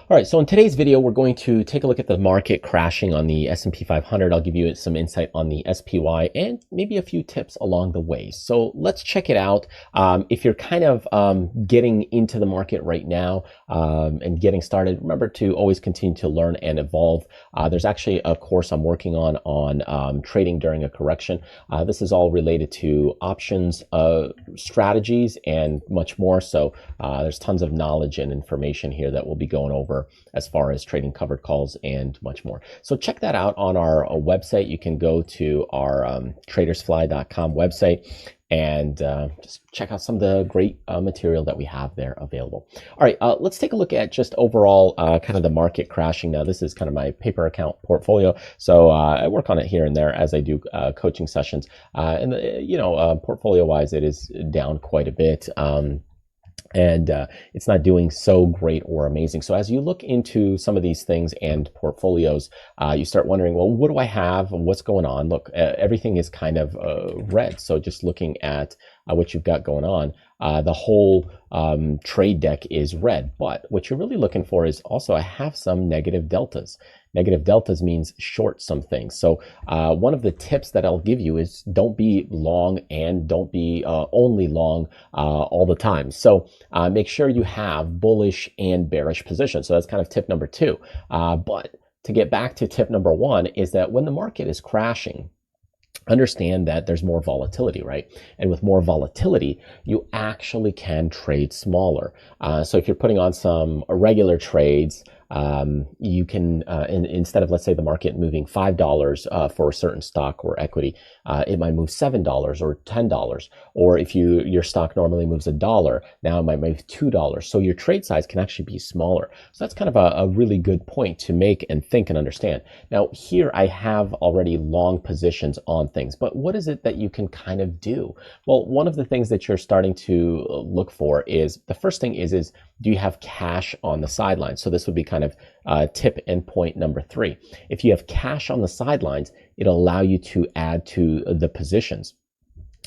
All right, so in today's video, we're going to take a look at the market crashing on the S&P 500. I'll give you some insight on the SPY and maybe a few tips along the way. So let's check it out. If you're kind of getting into the market right now and getting started, remember to always continue to learn and evolve. There's actually a course I'm working on trading during a correction. This is all related to options, strategies, and much more. So there's tons of knowledge and information here that we'll be going over as far as trading covered calls and much more. So check that out on our website. You can go to our tradersfly.com website and just check out some of the great material that we have there available. All right, let's take a look at just overall kind of the market crashing. Now, this is kind of my paper account portfolio, so I work on it here and there as I do coaching sessions. And portfolio-wise, it is down quite a bit. And it's not doing so great or amazing. So as you look into some of these things and portfolios, you start wondering, well, what do I have? What's going on? Look, everything is kind of red. So just looking at what you've got going on, the whole trade deck is red. But what you're really looking for is also I have some negative deltas. Negative deltas means short some things. So one of the tips that I'll give you is don't be long and don't be only long all the time. So make sure you have bullish and bearish positions. So that's kind of tip number two. But to get back to tip number one is that when the market is crashing, understand that there's more volatility, right? And with more volatility, you actually can trade smaller. So if you're putting on some irregular trades, you can, instead of, let's say, the market moving $5 for a certain stock or equity, it might move $7 or $10. Or if your stock normally moves $1, now it might move $2. So your trade size can actually be smaller. So that's kind of a really good point to make and think and understand. Now, here I have already long positions on things, but what is it that you can kind of do? Well, one of the things that you're starting to look for is, the first thing is do you have cash on the sidelines? So this would be kind of tip and point number three. If you have cash on the sidelines, it'll allow you to add to the positions.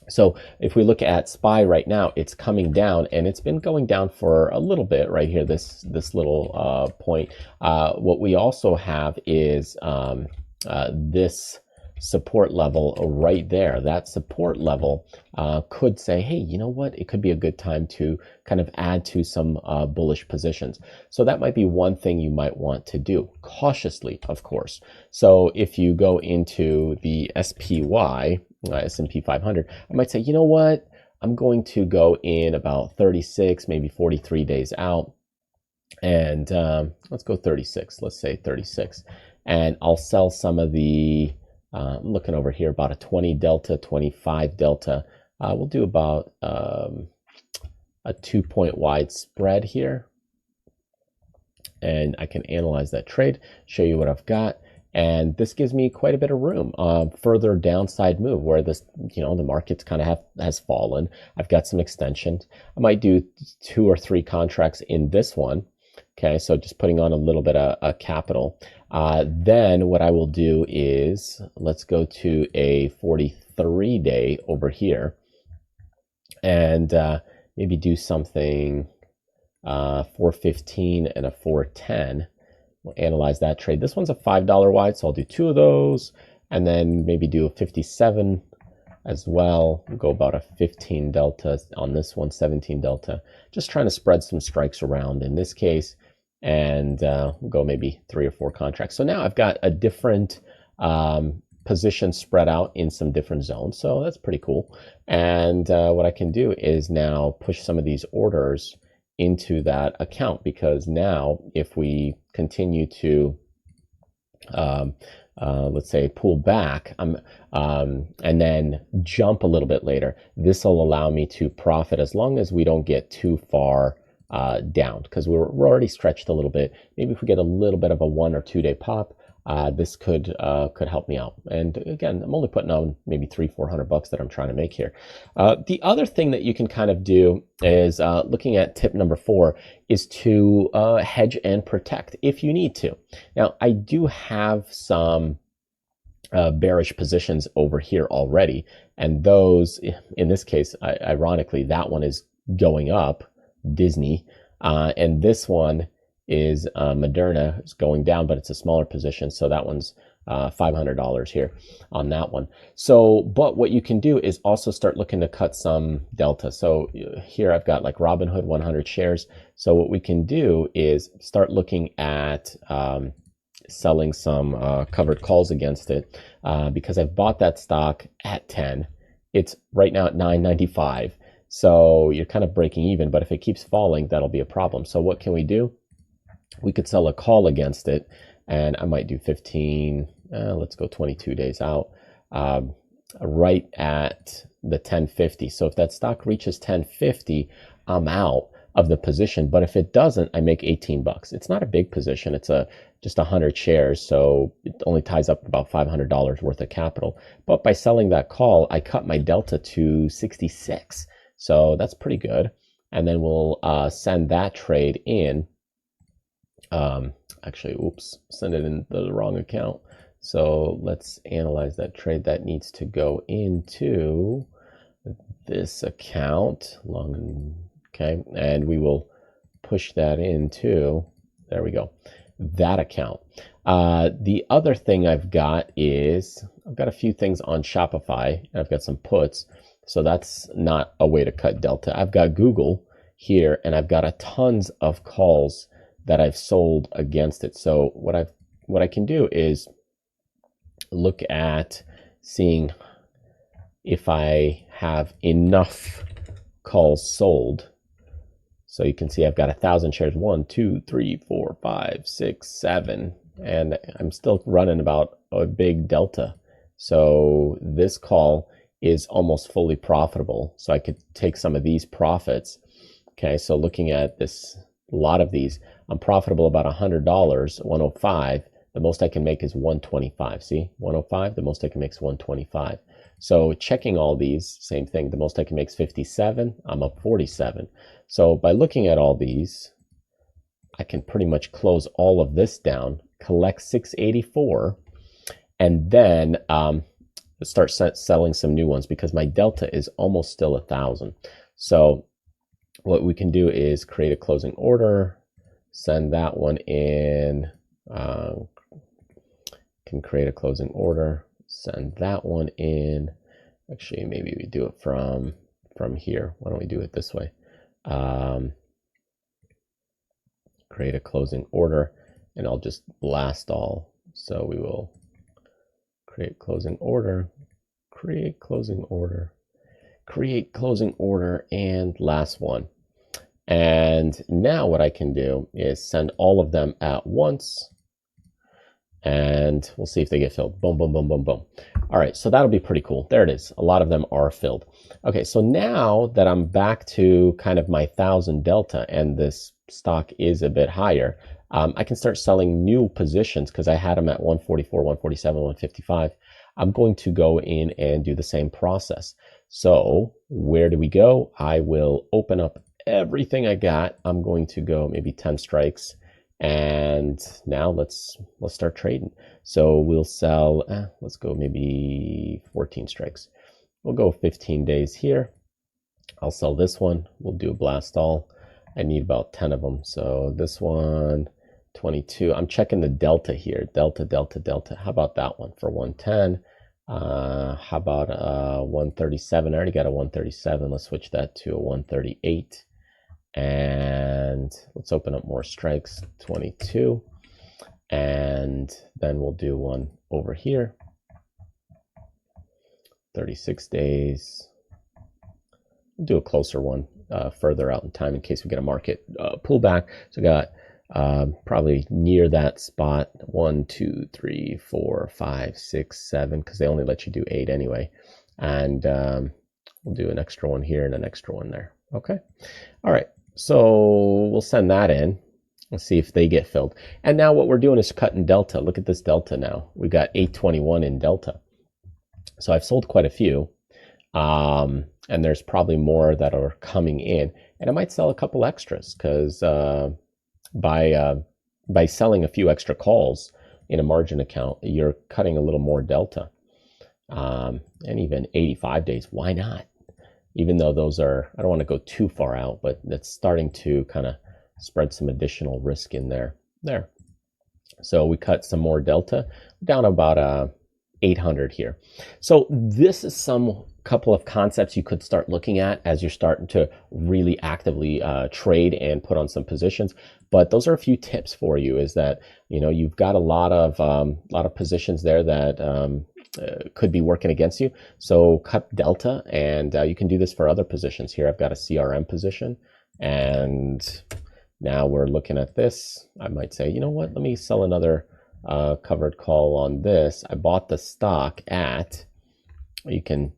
So if we look at SPY right now, it's coming down and it's been going down for a little bit right here, this little point. What we also have is this support level right there. That support level could say, hey, you know what? It could be a good time to kind of add to some bullish positions. So that might be one thing you might want to do, cautiously, of course. So if you go into the SPY, S&P 500, I might say, you know what? I'm going to go in about 36, maybe 43 days out. And let's go 36. Let's say 36. And I'll sell some of the I'm looking over here about a 20 delta, 25 delta. We'll do about a 2-point wide spread here. And I can analyze that trade, show you what I've got. And this gives me quite a bit of room. Further downside move where this, the market's kind of has fallen. I've got some extensions. I might do 2 or 3 contracts in this one. Okay, so just putting on a little bit of capital. Then what I will do is, let's go to a 43-day over here and maybe do something 415 and a 410. We'll analyze that trade. This one's a $5 wide, so I'll do 2 of those and then maybe do a 57 as well. We'll go about a 15 delta on this one, 17 delta. Just trying to spread some strikes around in this case. And we'll go maybe 3 or 4 contracts. So now I've got a different position spread out in some different zones. So that's pretty cool. And what I can do is now push some of these orders into that account, because now if we continue to let's say pull back and then jump a little bit later, this will allow me to profit as long as we don't get too far down, because we're already stretched a little bit. Maybe if we get a little bit of a 1 or 2 day pop, this could help me out. And again, I'm only putting on maybe $300-400 that I'm trying to make here. The other thing that you can kind of do is looking at tip number 4 is to hedge and protect if you need to. Now, I do have some bearish positions over here already, and those, in this case, ironically, that one is going up, Disney, and this one is Moderna. It's going down, but it's a smaller position. So that one's $500 here on that one. So, but what you can do is also start looking to cut some delta. So here I've got like Robinhood 100 shares. So what we can do is start looking at selling some covered calls against it because I've bought that stock at 10. It's right now at 9.95. So you're kind of breaking even, but if it keeps falling, that'll be a problem. So what can we do? We could sell a call against it, and I might do 15, let's go 22 days out, right at the 1050. So if that stock reaches 1050, I'm out of the position. But if it doesn't, I make 18 bucks. It's not a big position. It's just 100 shares, so it only ties up about $500 worth of capital. But by selling that call, I cut my delta to 66. So that's pretty good. And then we'll send that trade in. Actually, oops, send it in the wrong account. So let's analyze that trade. That needs to go into this account. Okay, and we will push that into, there we go, that account. The other thing I've got is, I've got a few things on Shopify, and I've got some puts. So that's not a way to cut delta. I've got Google here, and I've got a tons of calls that I've sold against it. So what I can do is look at seeing if I have enough calls sold. So you can see I've got 1,000 shares, 1, 2, 3, 4, 5, 6, 7, and I'm still running about a big delta. So this call is almost fully profitable. So I could take some of these profits. Okay, so looking at this, a lot of these, I'm profitable about $100, 105. The most I can make is 125. See, 105, the most I can make is 125. So checking all these, same thing. The most I can make is 57. I'm up 47. So by looking at all these, I can pretty much close all of this down, collect 684, and then start selling some new ones because my delta is almost still 1,000. So what we can do is create a closing order, send that one in, can create a closing order, send that one in. Actually, maybe we do it from here. Why don't we do it this way? Create a closing order, and I'll just blast all. So we will create closing order, create closing order, create closing order, and last one. And now what I can do is send all of them at once, and we'll see if they get filled. Boom, boom, boom, boom, boom. All right, so that'll be pretty cool. There it is. A lot of them are filled. Okay, so now that I'm back to kind of my 1,000 delta and this stock is a bit higher, I can start selling new positions because I had them at 144, 147, 155. I'm going to go in and do the same process. So where do we go? I will open up everything I got. I'm going to go maybe 10 strikes. And now let's start trading. So we'll sell, let's go maybe 14 strikes. We'll go 15 days here. I'll sell this one. We'll do a blast all. I need about 10 of them. So this one, 22. I'm checking the delta here. Delta, delta, delta. How about that one for 110? How about 137? I already got a 137. Let's switch that to a 138. And let's open up more strikes, 22. And then we'll do one over here, 36 days. We'll do a closer one further out in time in case we get a market pullback. So we got probably near that spot, 1, 2, 3, 4, 5, 6, 7, because they only let you do 8 anyway. And we'll do an extra one here and an extra one there. Okay. All right. So we'll send that in. Let's see if they get filled. And now what we're doing is cutting delta. Look at this delta now. We got 821 in delta. So I've sold quite a few. And there's probably more that are coming in. And I might sell a couple extras because by selling a few extra calls in a margin account, you're cutting a little more delta. And even 85 days, why not? Even though those are, I don't want to go too far out, but that's starting to kind of spread some additional risk in there. There. So we cut some more delta down about 800 here. So this is some couple of concepts you could start looking at as you're starting to really actively trade and put on some positions. But those are a few tips for you. Is that you've got a lot of positions there that could be working against you. So cut delta, and you can do this for other positions. Here I've got a CRM position, and now we're looking at this. I might say, you know what? Let me sell another covered call on this. I bought the stock at, you can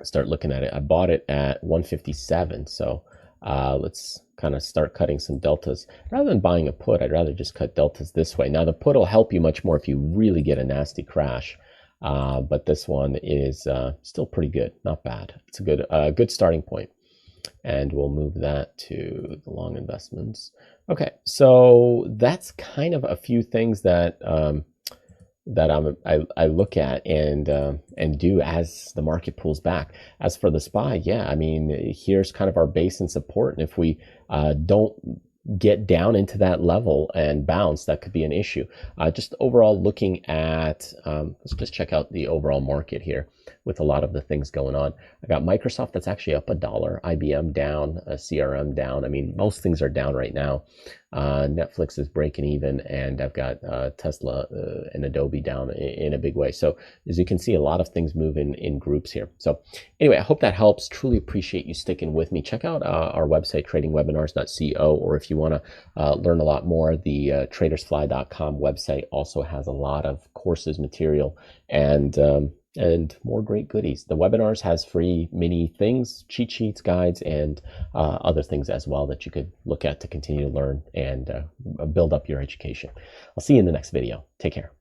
start looking at it. I bought it at 157. So let's kind of start cutting some deltas. Rather than buying a put, I'd rather just cut deltas this way. Now the put will help you much more if you really get a nasty crash. But this one is still pretty good, not bad. It's a good starting point. And we'll move that to the long investments. Okay, so that's kind of a few things that I look at and do as the market pulls back. As for the SPY, yeah, I mean, here's kind of our base and support, and if we don't get down into that level and bounce, that could be an issue. Just overall looking at, let's just check out the overall market here with a lot of the things going on. I got Microsoft that's actually up $1, IBM down, CRM down. I mean, most things are down right now. Netflix is breaking even, and I've got Tesla and Adobe down in a big way. So as you can see, a lot of things move in groups here. So anyway, I hope that helps. Truly appreciate you sticking with me. Check out our website, tradingwebinars.co, or if you want to learn a lot more, the tradersfly.com website also has a lot of courses, material, and more great goodies. The webinars has free mini things, cheat sheets, guides, and other things as well that you could look at to continue to learn and build up your education. I'll see you in the next video. Take care.